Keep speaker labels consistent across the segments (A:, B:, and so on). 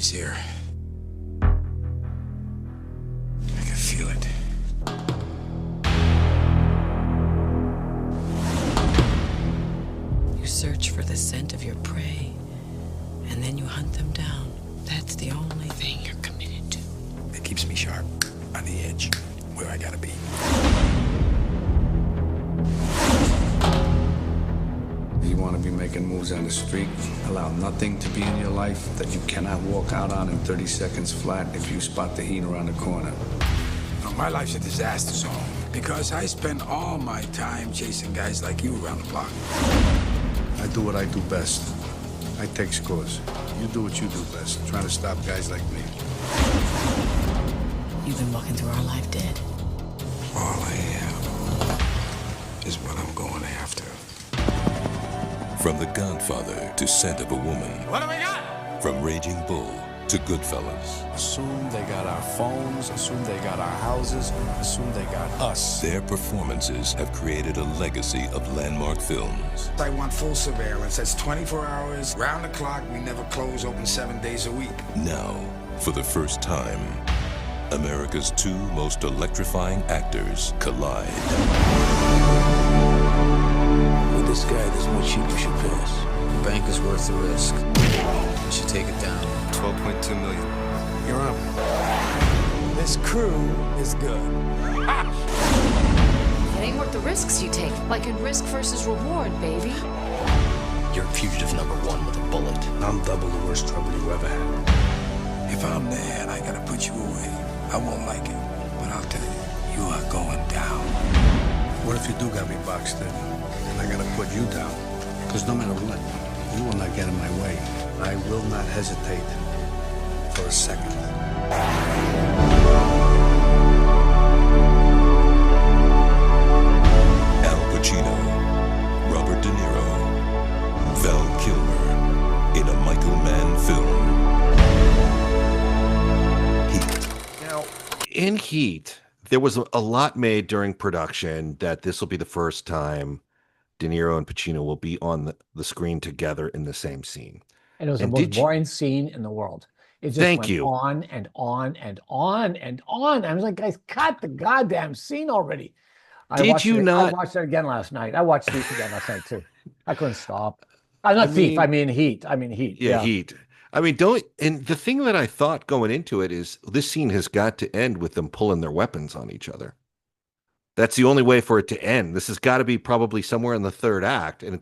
A: He's here. I can feel it.
B: You search for the scent of your prey, and then you hunt them down. That's the only thing you're committed to.
A: It keeps me sharp, on the edge, where I gotta be. You want to be making moves on the street? Allow nothing to be in your life that you cannot walk out on in 30 seconds flat if you spot the heat around the corner. Now, my life's a disaster zone because I spend all my time chasing guys like you around the block. I do what I do best. I take scores. You do what you do best, trying to stop guys like me.
B: You've been walking through our life dead.
A: All I am is what I'm going after.
C: From The Godfather to Scent of a Woman.
A: What do we got?
C: From Raging Bull to Goodfellas.
A: Assume they got our phones, assume they got our houses, assume they got us.
C: Their performances have created a legacy of landmark films.
A: I want full surveillance. That's 24 hours, round the clock. We never close, open 7 days a week.
C: Now, for the first time, America's two most electrifying actors collide.
A: With this guy, there's more cheap you should pass. The bank is worth the risk. You should take it down.
D: 12.2 million.
A: You're up. This crew is good.
E: It ain't worth the risks you take. Like in risk versus reward, baby.
F: You're fugitive number one with a bullet.
A: I'm double the worst trouble you ever had. If I'm there and I gotta put you away, I won't like it. But I'll tell you, you are going down. What if you do got me boxed in? And I gotta put you down? Because no matter what, you will not get in my way. I will not hesitate for a second.
C: Al Pacino, Robert De Niro, Val Kilmer in a Michael Mann film. Heat.
G: Now, in Heat, there was a lot made during production that this will be the first time De Niro and Pacino will be on the screen together in the same scene.
H: And it was the most boring scene in the world. It just went on and on and on and on. I was like, guys, cut the goddamn scene already. I watched it again last night. I watched Thief again last night too. I couldn't stop. I'm not Thief. I mean Heat.
G: Yeah, Heat. I mean, and the thing that I thought going into it is this scene has got to end with them pulling their weapons on each other. That's the only way for it to end. This has got to be probably somewhere in the third act, and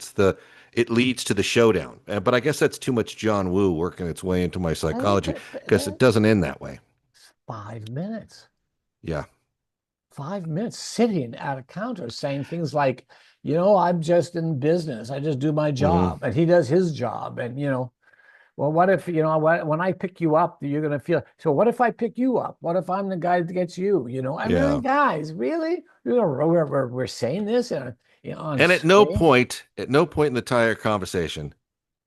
G: it leads to the showdown. But I guess that's too much John Woo working its way into my psychology because it doesn't end that way.
H: 5 minutes.
G: Yeah.
H: 5 minutes sitting at a counter saying things like, I'm just in business. I just do my job. Mm-hmm. And he does his job. And, well, what if, when I pick you up, you're going to feel, so what if I pick you up? What if I'm the guy that gets you? Mean, guys, really? We're saying this? And
G: at no point in the entire conversation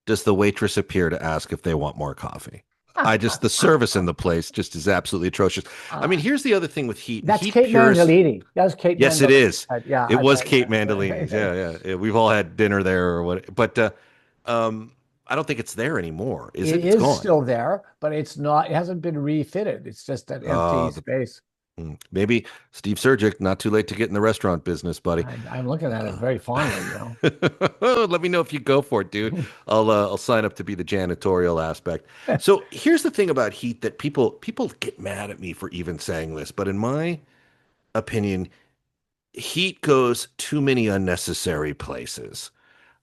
G: does the waitress appear to ask if they want more coffee. The service in the place just is absolutely atrocious. I mean, here's the other thing with Heat.
H: That's
G: Heat
H: Kate Mandolini. That was Kate.
G: Yes,
H: Mandolini.
G: it is.
H: It
G: was Kate Mandolini. Yeah. We've all had dinner there or what, but I don't think it's there anymore. Is it?
H: It's
G: gone.
H: Still there, but it's not. It hasn't been refitted. It's just an empty space.
G: Maybe Steve Surgic, not too late to get in the restaurant business, buddy.
H: I'm looking at it very fondly,
G: Let me know if you go for it, dude. I'll sign up to be the janitorial aspect. So here's the thing about Heat that people get mad at me for even saying this, but in my opinion, Heat goes too many unnecessary places.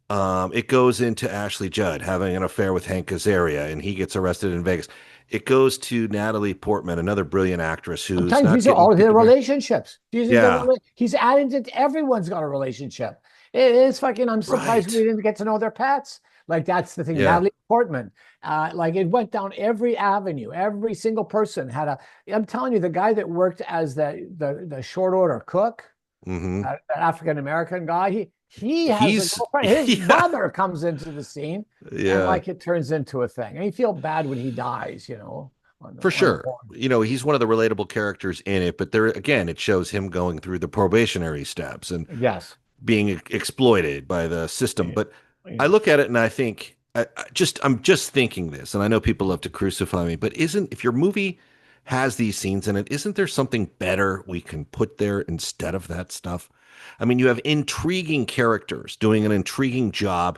G: It goes into Ashley Judd having an affair with Hank Azaria, and he gets arrested in Vegas. It goes to Natalie Portman, another brilliant actress who's
H: these are all their relationships. He's adding to everyone's got a relationship. It's fucking. I'm surprised we didn't get to know their pets. Like that's the thing. Yeah. Natalie Portman, it went down every avenue. Every single person had a. I'm telling you, the guy that worked as the short order cook, an African American guy. He has a girlfriend. His mother comes into the scene, and it turns into a thing. And you feel bad when he dies,
G: For sure. He's one of the relatable characters in it, but there again, it shows him going through the probationary steps and being exploited by the system. But I look at it and I think I'm just thinking this, and I know people love to crucify me, but if your movie has these scenes in it, isn't there something better we can put there instead of that stuff? I mean, you have intriguing characters doing an intriguing job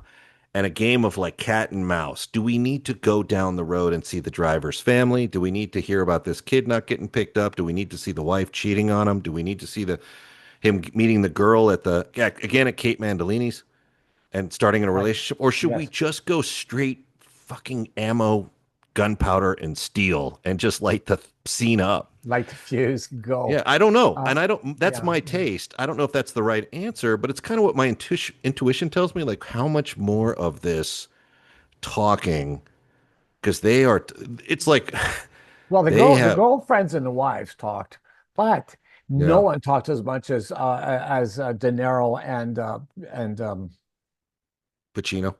G: and a game of like cat and mouse. Do we need to go down the road and see the driver's family? Do we need to hear about this kid not getting picked up? Do we need to see the wife cheating on him? Do we need to see him meeting the girl again at Kate Mandolini's and starting in a relationship? Or should we just go straight fucking ammo, gunpowder, and steel and just light the scene up?
H: Light the fuse, go.
G: Yeah, I don't know. That's my taste. I don't know if that's the right answer, but it's kind of what my intuition tells me, like how much more of this talking, because it's like,
H: well, the girlfriends and the wives talked, but no one talked as much as De Niro and
G: Pacino.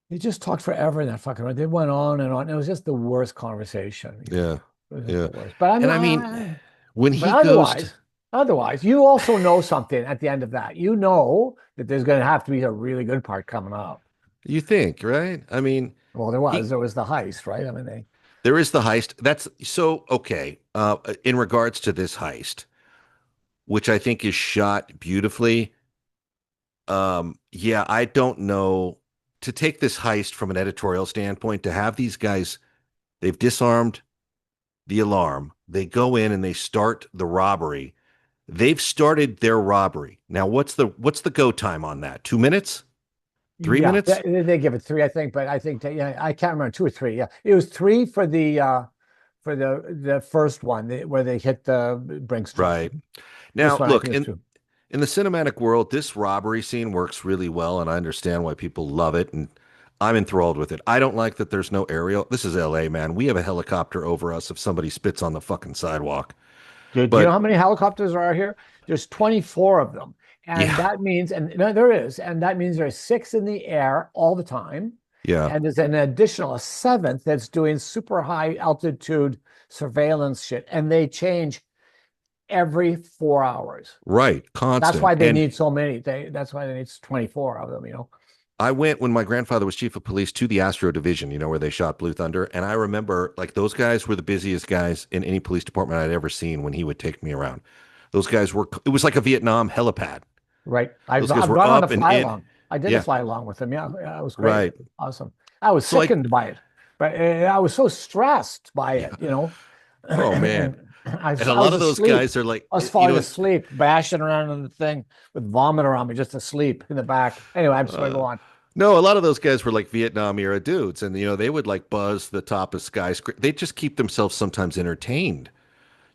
H: They just talked forever in that fucking room. They went on and on. It was just the worst conversation.
G: Yeah. Yeah.
H: But
G: I mean, when he
H: otherwise, you also know something at the end of that. You know that there's going to have to be a really good part coming up.
G: You think, right? I mean,
H: well, there was the heist, right? I mean,
G: there is the heist. That's so okay. In regards to this heist, which I think is shot beautifully. Yeah, I don't know. To take this heist from an editorial standpoint, to have these guys, they've disarmed the alarm. They go in and they start the robbery. They've started their robbery. Now, what's the go time on that? 2 minutes? 3 minutes?
H: They give it 3, I think, but I think I can't remember, 2 or 3. Yeah, it was 3 for the first one where they hit the Brinks.
G: Right. Now, look, in the cinematic world, this robbery scene works really well, and I understand why people love it, and I'm enthralled with it. I don't like that there's no aerial. This is LA, man. We have a helicopter over us if somebody spits on the fucking sidewalk.
H: Dude, do you know how many helicopters are here? There's 24 of them. And that means, that means there's 6 in the air all the time.
G: Yeah.
H: And there's an additional, a 7th that's doing super high altitude surveillance shit. And they change every 4 hours.
G: Right. Constant.
H: That's why they need so many. That's why they need 24 of them, you know.
G: I went when my grandfather was chief of police to the Astro Division, where they shot Blue Thunder. And I remember like those guys were the busiest guys in any police department I'd ever seen when he would take me around. Those guys it was like a Vietnam helipad.
H: Right. I've gone on a fly along. I did a fly along with him. Yeah. It was great. Right. Awesome. I was sickened by it, but I was so stressed by it, Oh,
G: man. And a lot of those guys are like,
H: I was falling asleep, bashing around on the thing with vomit around me, just asleep in the back. Anyway, I'm just going to go on.
G: No, a lot of those guys were like Vietnam era dudes, and they would like buzz the top of skyscrapers. They just keep themselves sometimes entertained,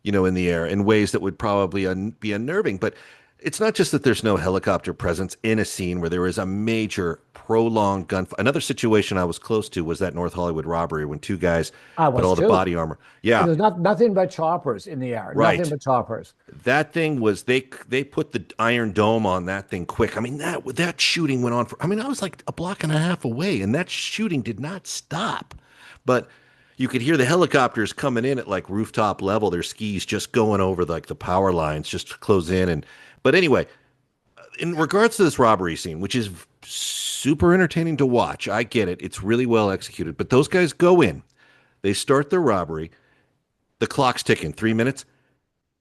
G: in the air in ways that would probably be unnerving. But it's not just that there's no helicopter presence in a scene where there is a major prolonged gunfight. Another situation I was close to was that North Hollywood robbery when 2 guys put all the body armor. Yeah.
H: There's nothing but choppers in the air.
G: Right.
H: Nothing but choppers.
G: That thing was, they put the Iron Dome on that thing quick. I mean, that shooting went on I was like a block and a half away, and that shooting did not stop. But you could hear the helicopters coming in at like rooftop level, their skis just going over like the power lines just to close in. But anyway, in regards to this robbery scene, which is super entertaining to watch, I get it. It's really well executed. But those guys go in. They start their robbery. The clock's ticking. 3 minutes.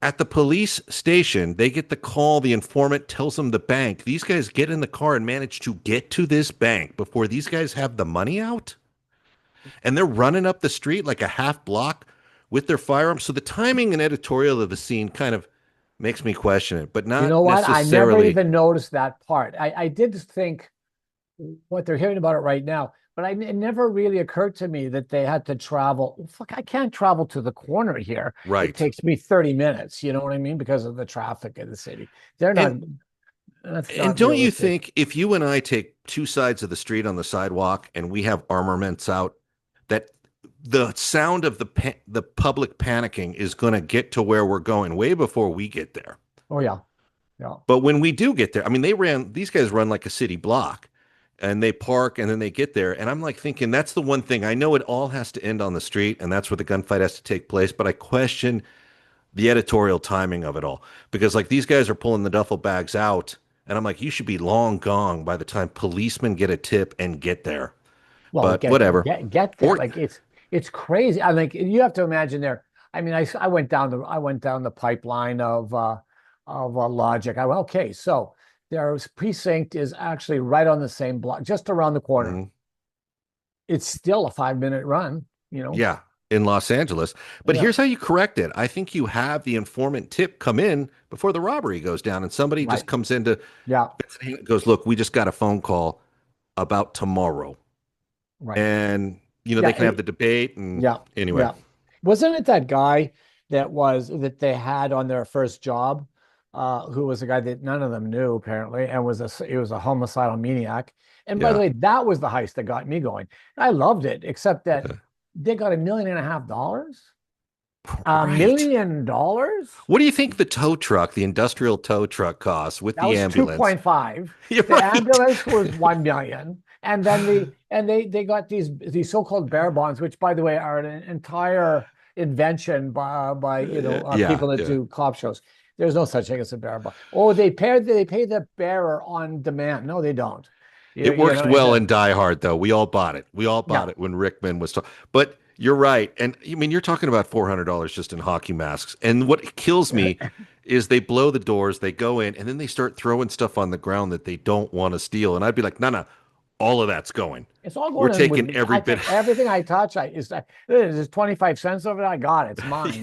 G: At the police station, they get the call. The informant tells them the bank. These guys get in the car and manage to get to this bank before these guys have the money out. And they're running up the street like a half block with their firearms. So the timing and editorial of the scene kind of makes me question it, but not
H: You know what?
G: necessarily.
H: I never even noticed that part. I did think what they're hearing about it right now, but it never really occurred to me that they had to travel. Fuck, I can't travel to the corner here.
G: Right.
H: It takes me 30 minutes. You know what I mean? Because of the traffic in the city. They're not.
G: And don't you think if you and I take 2 sides of the street on the sidewalk and we have armaments out, that the sound of the public panicking is going to get to where we're going way before we get there?
H: Oh yeah. Yeah.
G: But when we do get there, I mean, these guys run like a city block, and they park and then they get there. And I'm like thinking, that's the one thing. I know it all has to end on the street and that's where the gunfight has to take place, but I question the editorial timing of it all, because like these guys are pulling the duffel bags out and I'm like, you should be long gone by the time policemen get a tip and get there.
H: Well,
G: but whatever.
H: Get there. Like it's crazy. I think you have to imagine there. I mean, I went down the pipeline of logic. I went, okay, so their precinct is actually right on the same block, just around the corner.
G: Mm-hmm.
H: It's still a 5-minute run, you know.
G: Yeah, in Los Angeles. But here's how you correct it. I think you have the informant tip come in before the robbery goes down, and somebody just comes into goes, look, we just got a phone call about tomorrow. Right. And they can have the debate and anyway. Yeah.
H: Wasn't it that guy that they had on their first job, who was a guy that none of them knew apparently, and he was a homicidal maniac. And by the way, that was the heist that got me going. I loved it, except that they got $1.5 million. $1 million?
G: What do you think the tow truck, the industrial tow truck, costs with the ambulance?
H: 2.5. The ambulance was $1 million. And then they got these so-called bear bonds, which, by the way, are an entire invention by people that do cop shows. There's no such thing as a bear bond. Oh, they pay the bearer on demand. No, they don't.
G: It works well in Die Hard, though. We all bought it. We all bought it when Rickman was talking. But you're right. And I mean, you're talking about $400 just in hockey masks. And what kills me is they blow the doors, they go in, and then they start throwing stuff on the ground that they don't want to steal. And I'd be like, no, all of that's going.
H: It's all going.
G: We're taking every bit.
H: Everything I touch, there's 25 cents of it. I got it. It's mine.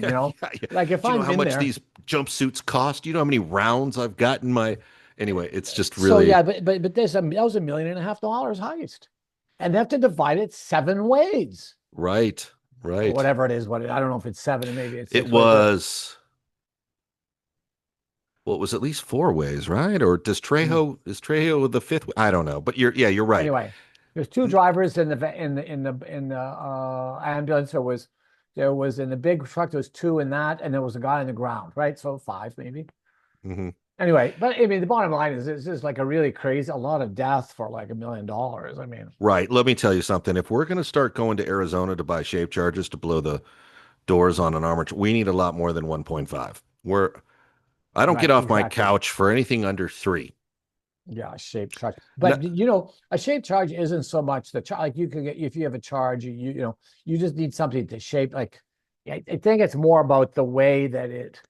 H: Like if I'm
G: how much these jumpsuits cost? You know how many rounds I've got in my. Anyway, it's just really.
H: So but that was $1.5 million heist, and they have to divide it 7 ways.
G: Right.
H: Or whatever it is. I don't know if it's 7, maybe it's.
G: It was. Well, it was at least 4 ways, right? Or is Trejo the 5th? I don't know, but you're right.
H: Anyway, there's 2 drivers in the ambulance. There was in the big truck. There was 2 in that, and there was a guy on the ground, right? So 5 maybe. Mm-hmm. Anyway, but I mean, the bottom line is this is like a lot of death for like $1 million. I mean,
G: right. Let me tell you something. If we're going to start going to Arizona to buy shape charges to blow the doors on an armored, we need a lot more than 1.5. I don't get off my couch for anything under 3.
H: Yeah, a shaped charge. But a shaped charge isn't so much the charge. Like you could get, if you have a charge, you just need something to shape. Like I think it's more about the way that it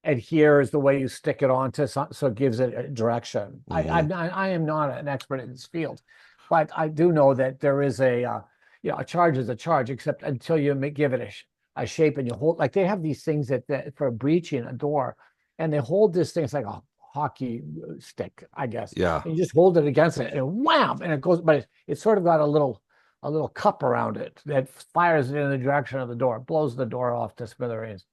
H: adheres, the way you stick it onto, so it gives it a direction. Mm-hmm. I am not an expert in this field, but I do know that there is a charge is a charge, except until you give it a shape and you hold. Like they have these things that for breaching a door. And they hold this thing, it's like a hockey stick, I guess. Yeah. And you just hold it against it and wham, and it goes, but it's sort of got a little cup around it that fires it in the direction of the door, blows the door off to smithereens.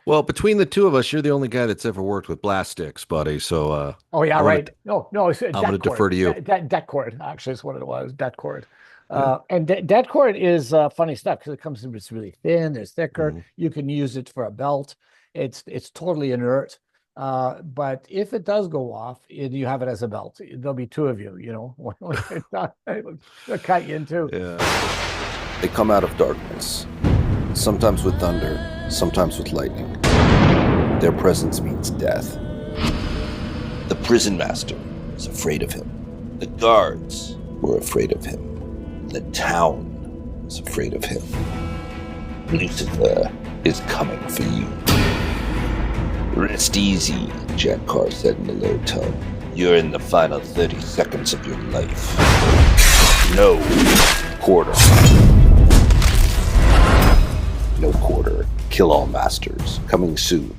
G: Well, between the two of us, you're the only guy that's ever worked with blast sticks, buddy. So
H: right. No, it's
G: I'm going to defer to you.
H: Det cord, actually, is what it was. Det cord. And det cord is funny stuff because it comes in, it's really thin, it's thicker. Mm-hmm. You can use it for a belt. It's totally inert. But if it does go off, you have it as a belt. There'll be 2 of you, they'll cut you in 2.
D: Yeah. They come out of darkness, sometimes with thunder, sometimes with lightning. Their presence means death.
C: The prison master was afraid of him. The guards were afraid of him. The town was afraid of him. Lucifer is coming for you. Rest easy, Jack Carr said in a low tone. You're in the final 30 seconds of your life. No quarter. No quarter. Kill all masters. Coming soon